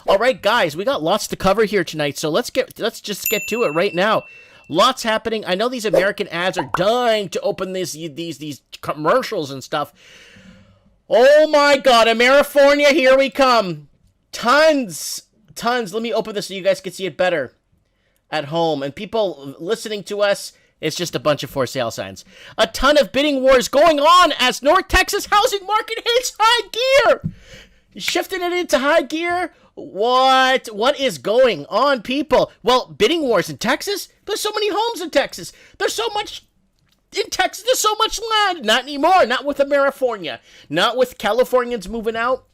All right, guys, we got lots to cover here tonight, so let's just get to it right now. Lots happening. I know these American ads are dying to open these commercials and stuff. Oh my God, Amerifornia, here we come. Tons. Let me open this so you guys can see it better at home. And people listening to us, it's just a bunch of for sale signs. A ton of bidding wars going on as North Texas housing market hits high gear. Shifting it into high gear. What is going on, people? Well, bidding wars in Texas? There's so many homes in Texas. There's so much in Texas. There's so much land. Not anymore. Not with Amerifornia. Not with Californians moving out.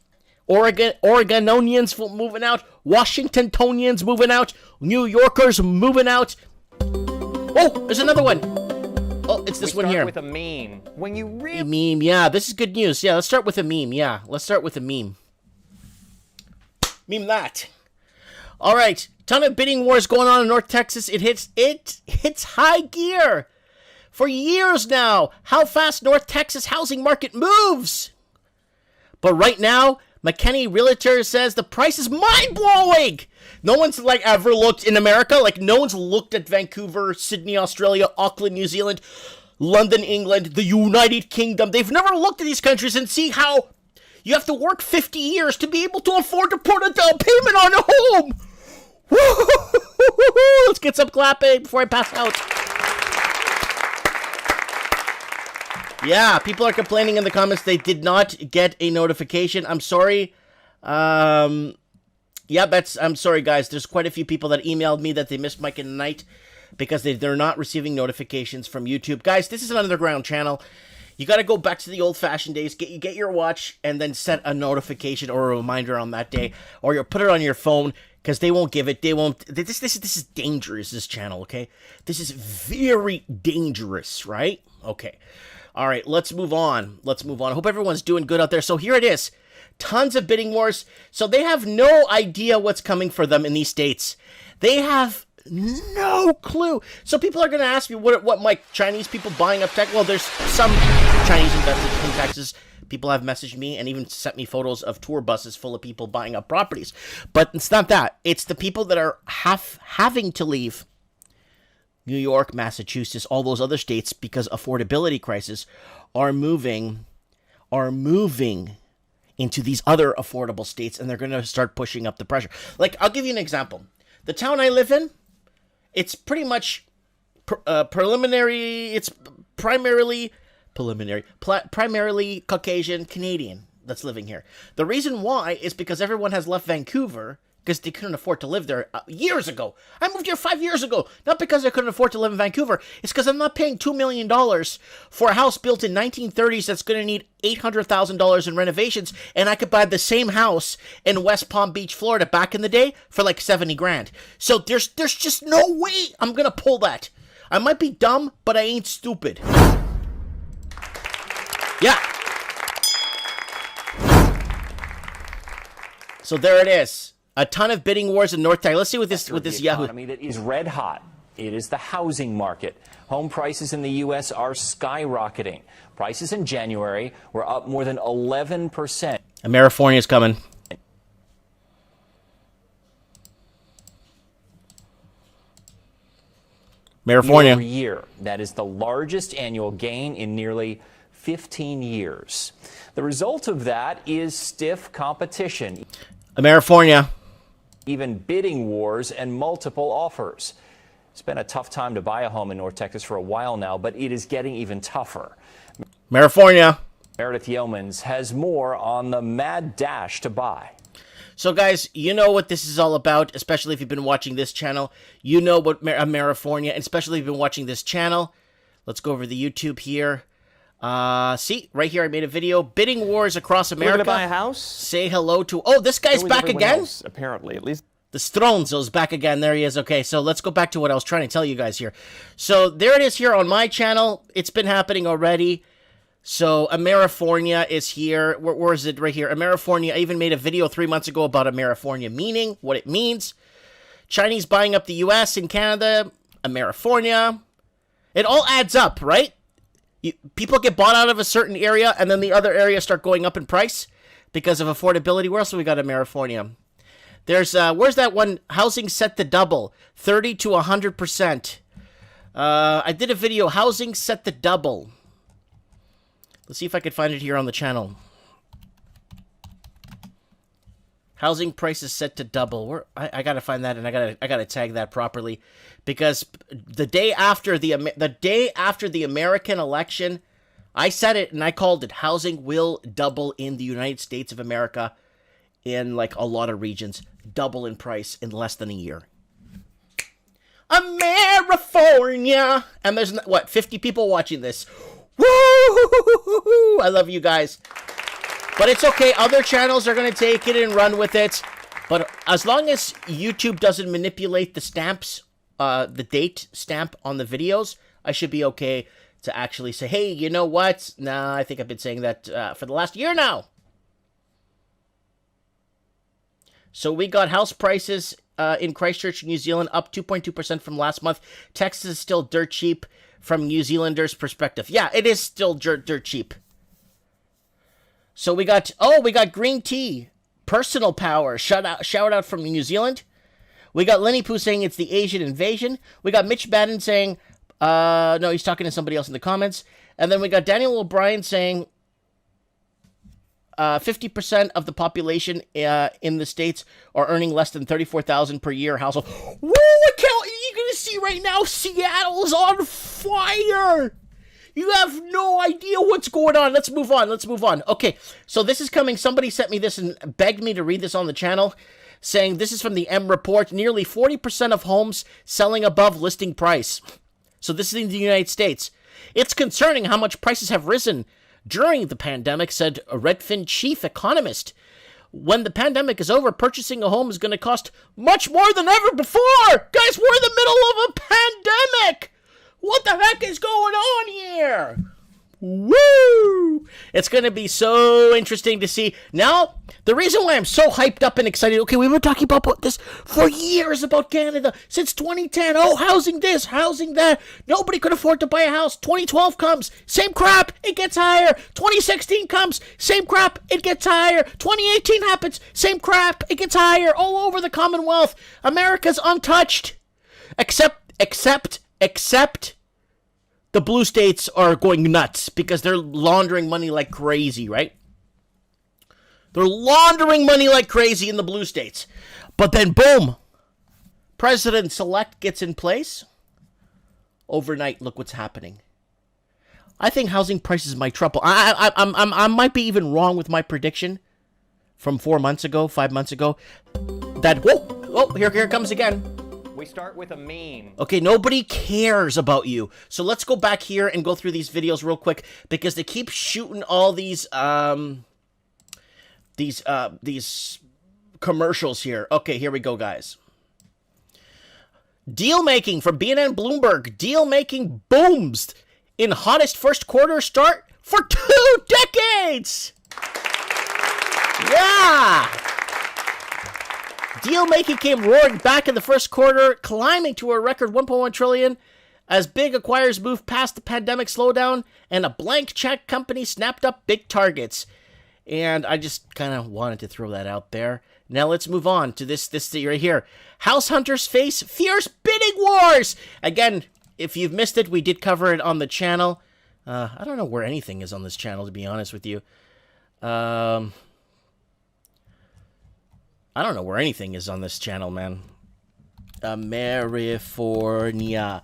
Oregonians moving out. Washingtonians moving out. New Yorkers moving out. Oh, there's another one. Oh, it's this one here. With a meme. When you a meme, yeah. This is good news. Yeah, let's start with a meme. Yeah, let's start with a meme. Meme that. All right, ton of bidding wars going on in North Texas. It hits high gear for years now. How fast North Texas housing market moves. But right now, McKinney Realtor says the price is mind-blowing. No one's like ever looked in America. Like no one's looked at Vancouver, Sydney, Australia, Auckland, New Zealand, London, England, the United Kingdom. They've never looked at these countries and see how you have to work 50 years to be able to afford to put a down payment on a home. Let's get some clapping before I pass out. Yeah, people are complaining in the comments they did not get a notification. I'm sorry. I'm sorry, guys. There's quite a few people that emailed me that they missed Mike in the Night because they're not receiving notifications from YouTube. Guys, this is an underground channel. You got to go back to the old-fashioned days. Get your watch and then set a notification or a reminder on that day, or you'll put it on your phone because they won't give it. They won't. This is dangerous. This channel, okay? This is very dangerous, right? Okay. All right. Let's move on. I hope everyone's doing good out there. So here it is. Tons of bidding wars. So they have no idea what's coming for them in these states. They have no clue. So people are going to ask me, what Mike, Chinese people buying up tech? Well, there's some Chinese investors in Texas. People have messaged me and even sent me photos of tour buses full of people buying up properties. But it's not that. It's the people that are having to leave New York, Massachusetts, all those other states because affordability crisis are moving into these other affordable states, and they're going to start pushing up the pressure. Like, I'll give you an example. The town I live in, it's pretty much preliminary. It's primarily Caucasian Canadian that's living here. The reason why is because everyone has left Vancouver because they couldn't afford to live there years ago. I moved here 5 years ago. Not because I couldn't afford to live in Vancouver. It's because I'm not paying $2 million for a house built in 1930s that's going to need $800,000 in renovations, and I could buy the same house in West Palm Beach, Florida back in the day for like 70 grand. So there's just no way I'm going to pull that. I might be dumb, but I ain't stupid. Yeah. So there it is. A ton of bidding wars in North Texas. Let's see what this Yahoo. Economy that is red hot. It is the housing market. Home prices in the U.S. are skyrocketing. Prices in January were up more than 11%. Amerifornia is coming. Amerifornia. Year. That is the largest annual gain in nearly 15 years. The result of that is stiff competition. Amerifornia. Even bidding wars and multiple offers. It's been a tough time to buy a home in North Texas for a while now, but it is getting even tougher. Amerifornia. Meredith Yeomans has more on the mad dash to buy. So, guys, you know what this is all about, especially if you've been watching this channel. You know what Amerifornia, especially if you've been watching this channel. Let's go over the YouTube here. See, right here I made a video. Bidding wars across America. We're gonna buy a house? Say hello to... Oh, this guy's back again? Else, apparently, at least. The Stronzo's back again. There he is. Okay, so let's go back to what I was trying to tell you guys here. So there it is here on my channel. It's been happening already. So Amerifornia is here. Where is it? Right here. Amerifornia. I even made a video 3 months ago about Amerifornia meaning, what it means. Chinese buying up the U.S. and Canada. Amerifornia. It all adds up, right? People get bought out of a certain area, and then the other areas start going up in price because of affordability. Where else have we got Amerifornia? There's, where's that one? Housing set to double, 30 to 100%. I did a video, housing set to double. Let's see if I could find it here on the channel. Housing prices set to double. I gotta find that, and I gotta tag that properly, because the day after the American election, I said it and I called it. Housing will double in the United States of America, in like a lot of regions, double in price in less than a year. Amerifornia, and there's what 50 people watching this. Woo! I love you guys. But it's okay. Other channels are going to take it and run with it. But as long as YouTube doesn't manipulate the stamps, the date stamp on the videos, I should be okay to actually say, hey, you know what? Nah, I think I've been saying that for the last year now. So we got house prices in Christchurch, New Zealand, up 2.2% from last month. Texas is still dirt cheap from New Zealanders' perspective. Yeah, it is still dirt cheap. So we got green tea, personal power, shout out from New Zealand. We got Lenny Poo saying it's the Asian invasion. We got Mitch Bannon saying, no, he's talking to somebody else in the comments. And then we got Daniel O'Brien saying 50% of the population in the States are earning less than $34,000 per year household. Woo, you're going to see right now, Seattle is on fire. You have no idea what's going on. Let's move on. Okay, so this is coming. Somebody sent me this and begged me to read this on the channel, saying this is from the M Report. Nearly 40% of homes selling above listing price. So this is in the United States. It's concerning how much prices have risen during the pandemic, said a Redfin chief economist. When the pandemic is over, purchasing a home is going to cost much more than ever before. Guys, we're in the middle of a pandemic. What the heck is going on here? Woo! It's going to be so interesting to see. Now, the reason why I'm so hyped up and excited, okay, we've been talking about this for years about Canada, since 2010. Oh, housing this, housing that. Nobody could afford to buy a house. 2012 comes, same crap, it gets higher. 2016 comes, same crap, it gets higher. 2018 happens, same crap, it gets higher. All over the Commonwealth. America's untouched. Except the blue states are going nuts because they're laundering money like crazy, right? They're laundering money like crazy in the blue states. But then, boom, President-elect gets in place. Overnight, look what's happening. I think housing prices might triple. I might be even wrong with my prediction from 5 months ago, that, here it comes again. We start with a meme. Okay, nobody cares about you. So let's go back here and go through these videos real quick because they keep shooting all these commercials here. Okay, here we go, guys. Deal making from BNN Bloomberg. Deal making booms in hottest first quarter start for 2 decades. Yeah. Deal making came roaring back in the first quarter, climbing to a record 1.1 trillion as big acquirers moved past the pandemic slowdown and a blank check company snapped up big targets. And I just kind of wanted to throw that out there. Now let's move on to this right here. House hunters face fierce bidding wars. Again, if you've missed it, we did cover it on the channel. I don't know where anything is on this channel, to be honest with you. I don't know where anything is on this channel, man. Amerifornia.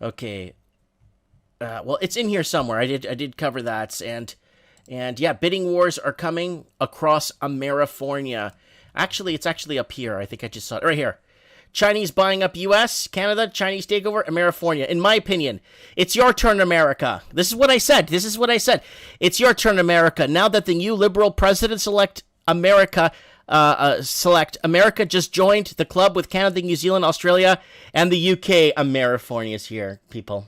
Okay. Well, it's in here somewhere. I did cover that, and yeah, bidding wars are coming across Amerifornia. Actually, it's actually up here. I think I just saw it right here. Chinese buying up U.S., Canada, Chinese takeover, Amerifornia. In my opinion, it's your turn, America. This is what I said. It's your turn, America. Now that the new liberal president-elect America just joined the club with Canada, New Zealand, Australia, and the UK. Amerifornia is here, people.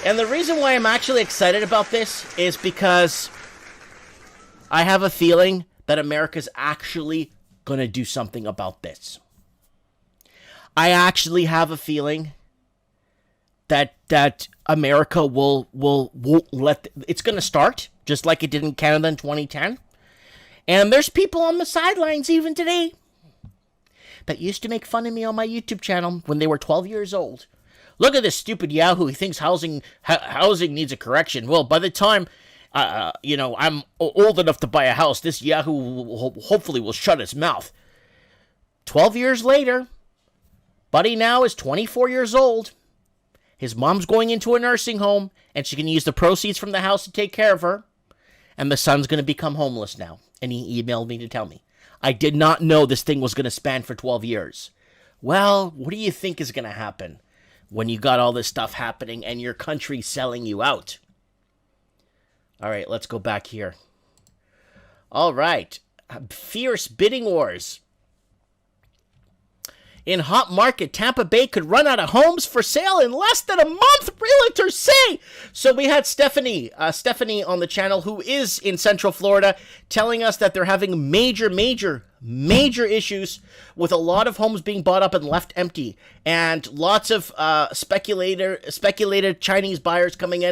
And the reason why I'm actually excited about this is because I have a feeling that America's actually going to do something about this. I actually have a feeling that America will let it's going to start just like it did in Canada in 2010. And there's people on the sidelines even today that used to make fun of me on my YouTube channel when they were 12 years old. Look at this stupid Yahoo. He thinks housing needs a correction. Well, by the time I'm old enough to buy a house, this Yahoo hopefully will shut his mouth. 12 years later, Buddy now is 24 years old. His mom's going into a nursing home, and she can use the proceeds from the house to take care of her. And the son's going to become homeless now. And he emailed me to tell me. I did not know this thing was going to span for 12 years. Well, what do you think is going to happen when you got all this stuff happening and your country selling you out? All right, let's go back here. All right. Fierce bidding wars. In hot market, Tampa Bay could run out of homes for sale in less than a month, realtors say. So we had Stephanie on the channel, who is in Central Florida, telling us that they're having major issues with a lot of homes being bought up and left empty, and lots of speculated Chinese buyers coming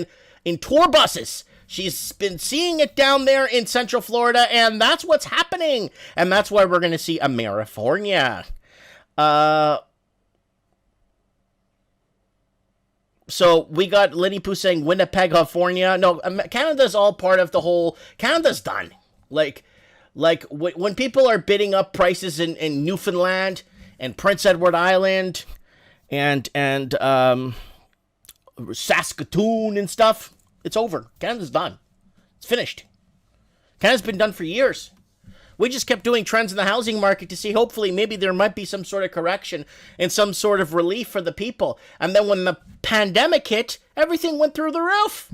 in tour buses. She's been seeing it down there in Central Florida, and that's what's happening. And that's why we're going to see Amerifornia. So we got Lenny Poo saying Winnipeg, California. No, Canada's all part of the whole. Canada's done. Like when people are bidding up prices in Newfoundland and Prince Edward Island and Saskatoon and stuff, it's over. Canada's done. It's finished. Canada's been done for years. We just kept doing trends in the housing market to see, hopefully, maybe there might be some sort of correction and some sort of relief for the people. And then when the pandemic hit, everything went through the roof.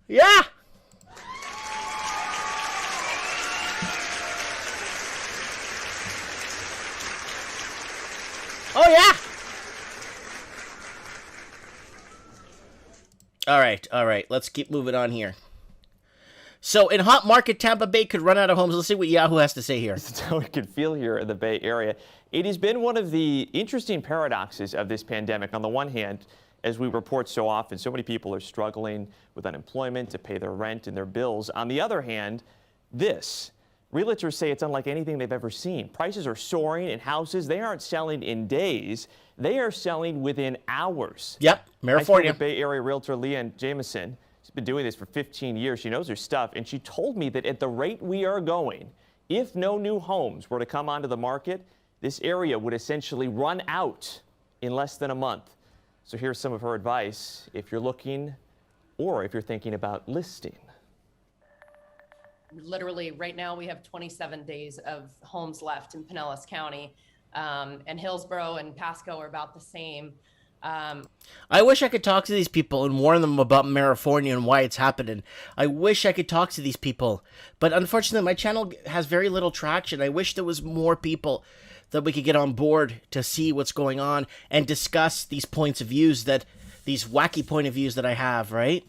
Yeah. Oh, yeah. All right. Let's keep moving on here. So, in hot market, Tampa Bay could run out of homes. Let's see what Yahoo has to say here. That's how it could feel here in the Bay Area. It has been one of the interesting paradoxes of this pandemic. On the one hand, as we report so often, so many people are struggling with unemployment to pay their rent and their bills. On the other hand, realtors say it's unlike anything they've ever seen. Prices are soaring in houses. They aren't selling in days. They are selling within hours. Yep, Amerifornia. I spoke with Bay Area realtor Leanne Jameson. She's been doing this for 15 years. She knows her stuff, and she told me that at the rate we are going, if no new homes were to come onto the market, this area would essentially run out in less than a month. So here's some of her advice if you're looking or if you're thinking about listing. Literally right now we have 27 days of homes left in Pinellas County, and Hillsborough and Pasco are about the same. I wish I could talk to these people and warn them about Amerifornia and why it's happening. I wish I could talk to these people. But unfortunately, my channel has very little traction. I wish there was more people that we could get on board to see what's going on and discuss these points of views these wacky point of views that I have, right?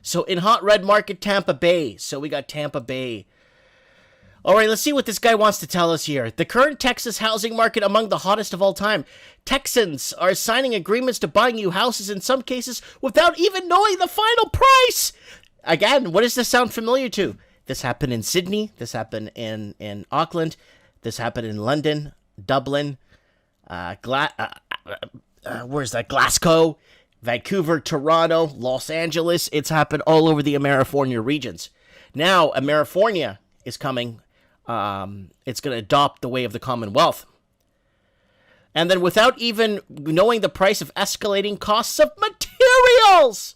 So in hot red market, Tampa Bay. So we got Tampa Bay. All right, let's see what this guy wants to tell us here. The current Texas housing market among the hottest of all time. Texans are signing agreements to buy new houses in some cases without even knowing the final price. Again, what does this sound familiar to? This happened in Sydney. This happened in Auckland. This happened in London, Dublin, where's that? Glasgow, Vancouver, Toronto, Los Angeles. It's happened all over the Amerifornia regions. Now, Amerifornia is coming. It's going to adopt the way of the Commonwealth. And then without even knowing the price of escalating costs of materials.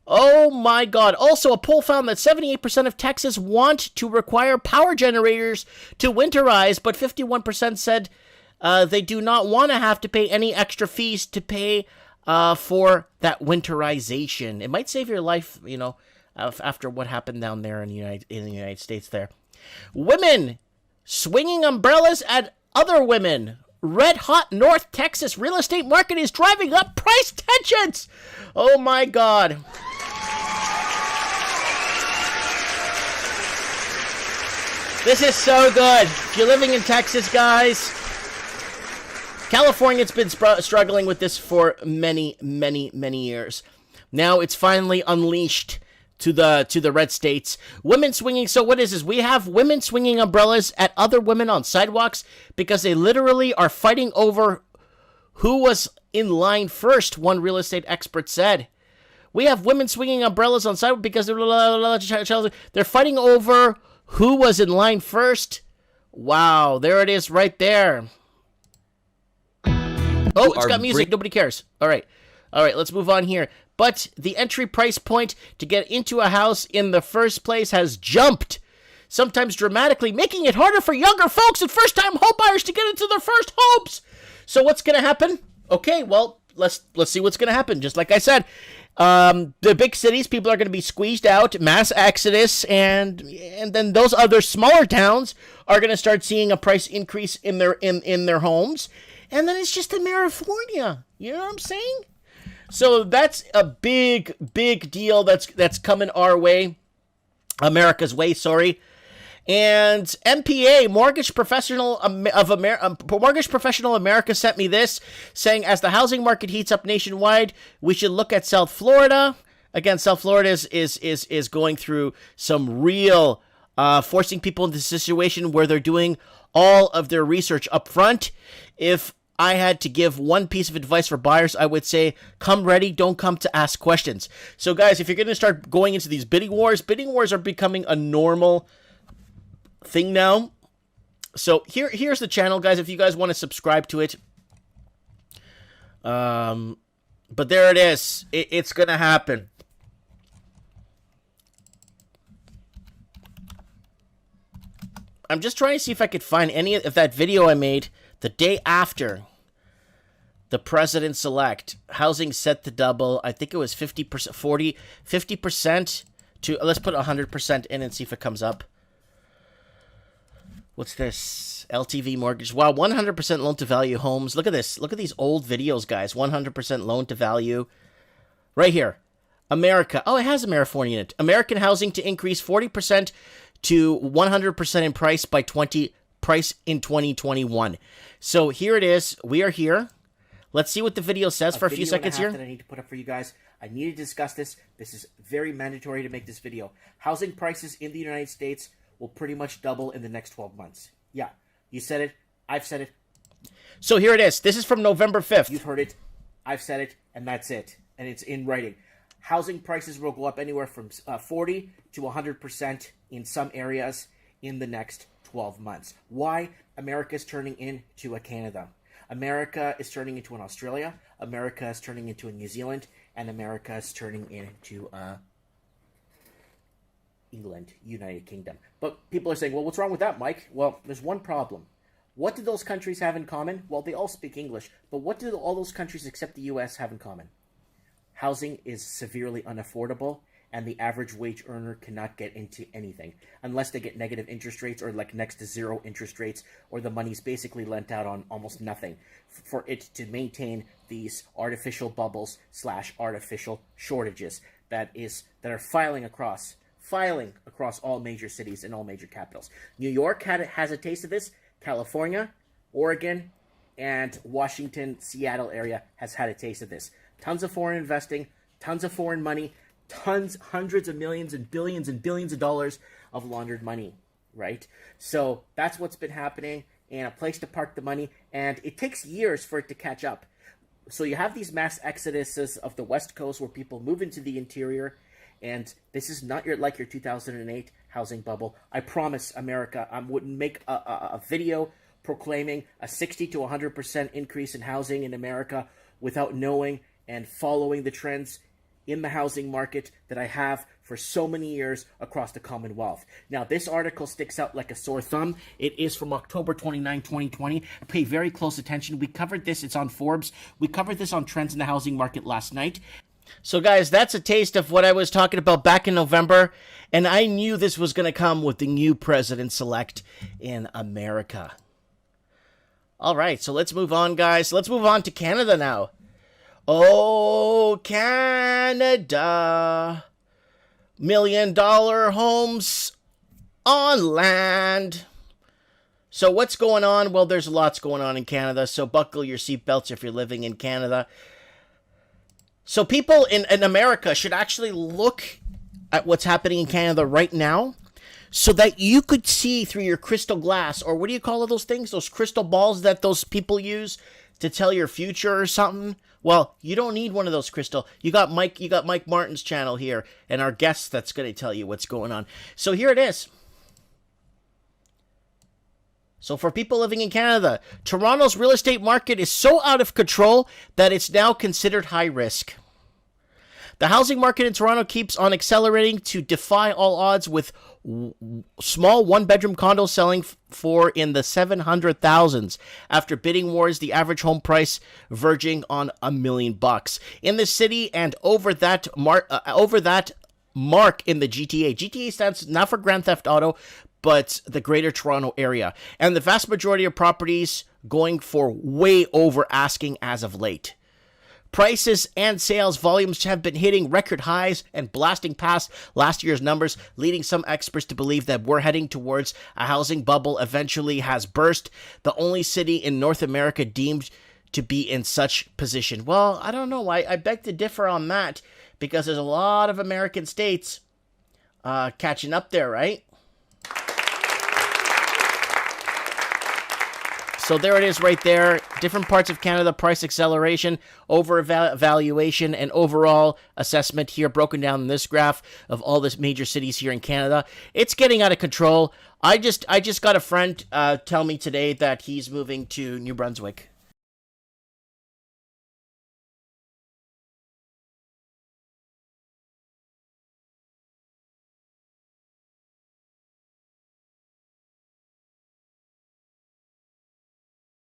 Oh my God. Also, a poll found that 78% of Texas want to require power generators to winterize, but 51% said they do not want to have to pay any extra fees to pay for that winterization. It might save your life, after what happened down there in the United States there. Women swinging umbrellas at other women. Red hot North Texas real estate market is driving up price tensions. Oh my God. This is so good. If you're living in Texas, guys, California's been struggling with this for many, many, many years. Now it's finally unleashed to the red states. Women swinging. So what is this? We have women swinging umbrellas at other women on sidewalks because they literally are fighting over who was in line first, one real estate expert said. We have women swinging umbrellas on sidewalks because they're fighting over who was in line first. Wow, there it is right there. Oh, it's got music. Nobody cares. All right, let's move on here. But the entry price point to get into a house in the first place has jumped, sometimes dramatically, making it harder for younger folks and first-time homebuyers to get into their first homes. So what's going to happen? Okay, well, let's see what's going to happen. Just like I said, the big cities, people are going to be squeezed out, mass exodus, and then those other smaller towns are going to start seeing a price increase in their homes, and then it's just Amerifornia. You know what I'm saying? So that's a big deal that's coming our way, America's way. Sorry. And MPA, Mortgage Professional America sent me this, saying as the housing market heats up nationwide, we should look at South Florida. Again, South Florida is going through some real forcing people into a situation where they're doing all of their research up front. If I had to give one piece of advice for buyers, I would say, come ready, don't come to ask questions. So guys, if you're going to start going into these bidding wars are becoming a normal thing now. So here's the channel, guys, if you guys want to subscribe to it. But there it is. It's going to happen. I'm just trying to see if I could find any of that video I made the day after the president-elect. Housing set to double. I think it was 50%, 50% to, let's put 100% in and see if it comes up. What's this? LTV mortgage. Wow, 100% loan-to-value homes. Look at this. Look at these old videos, guys. 100% loan-to-value. Right here. America. Oh, it has Amerifornia in it. American housing to increase 40% to 100% in price in 2021. So here it is. We are here. Let's see what the video says for a few seconds here. That I need to put up for you guys. I need to discuss this. This is very mandatory to make this video. Housing prices in the United States will pretty much double in the next 12 months. Yeah, you said it. I've said it. So here it is. This is from November 5th. You've heard it. I've said it, and that's it. And it's in writing. Housing prices will go up anywhere from 40 to 100% in some areas in the next 12 months. Why? America is turning into a Canada. America is turning into an Australia. America is turning into a New Zealand. And America is turning into England, United Kingdom. But people are saying, well, what's wrong with that, Mike? Well, there's one problem. What do those countries have in common? Well, they all speak English. But what do all those countries except the U.S. have in common? Housing is severely unaffordable, and the average wage earner cannot get into anything unless they get negative interest rates or like next to zero interest rates, or the money's basically lent out on almost nothing for it to maintain these artificial bubbles / artificial shortages that are filing across all major cities and all major capitals. New York has a taste of this. California, Oregon, and Washington, Seattle area has had a taste of this. Tons of foreign investing, tons of foreign money, hundreds of millions and billions of dollars of laundered money, right? So that's what's been happening, and a place to park the money, and it takes years for it to catch up. So you have these mass exoduses of the West Coast where people move into the interior, and this is not like your 2008 housing bubble. I promise, America, I wouldn't make a video proclaiming a 60 to 100% increase in housing in America without knowing and following the trends in the housing market that I have for so many years across the Commonwealth. Now, this article sticks out like a sore thumb. It is from October 29, 2020. Pay very close attention. We covered this. It's on Forbes. We covered this on Trends in the Housing Market last night. So, guys, that's a taste of what I was talking about back in November, and I knew this was going to come with the new president-elect in America. All right, so let's move on, guys. Let's move on to Canada now. Oh, Canada. $1 million homes on land. So what's going on? Well, there's lots going on in Canada, so buckle your seatbelts if you're living in Canada. So people in America should actually look at what's happening in Canada right now so that you could see through your crystal glass, or what do you call those things? Those crystal balls that those people use to tell your future or something? Well, you don't need one of those crystal. You got Mike Martin's channel here and our guest that's going to tell you what's going on. So here it is. So for people living in Canada, Toronto's real estate market is so out of control that it's now considered high risk. The housing market in Toronto keeps on accelerating to defy all odds, with small one-bedroom condos selling for in the 700,000s. After bidding wars, the average home price verging on $1 million in the city, and over that mark in the GTA. GTA stands not for Grand Theft Auto, but the Greater Toronto Area, and the vast majority of properties going for way over asking as of late. Prices and sales volumes have been hitting record highs and blasting past last year's numbers, leading some experts to believe that we're heading towards a housing bubble eventually has burst. The only city in North America deemed to be in such position. Well, I don't know. I beg to differ on that, because there's a lot of American states catching up there, right? So there it is right there. Different parts of Canada, price acceleration, over-evaluation, and overall assessment here broken down in this graph of all the major cities here in Canada. It's getting out of control. I just got a friend tell me today that he's moving to New Brunswick.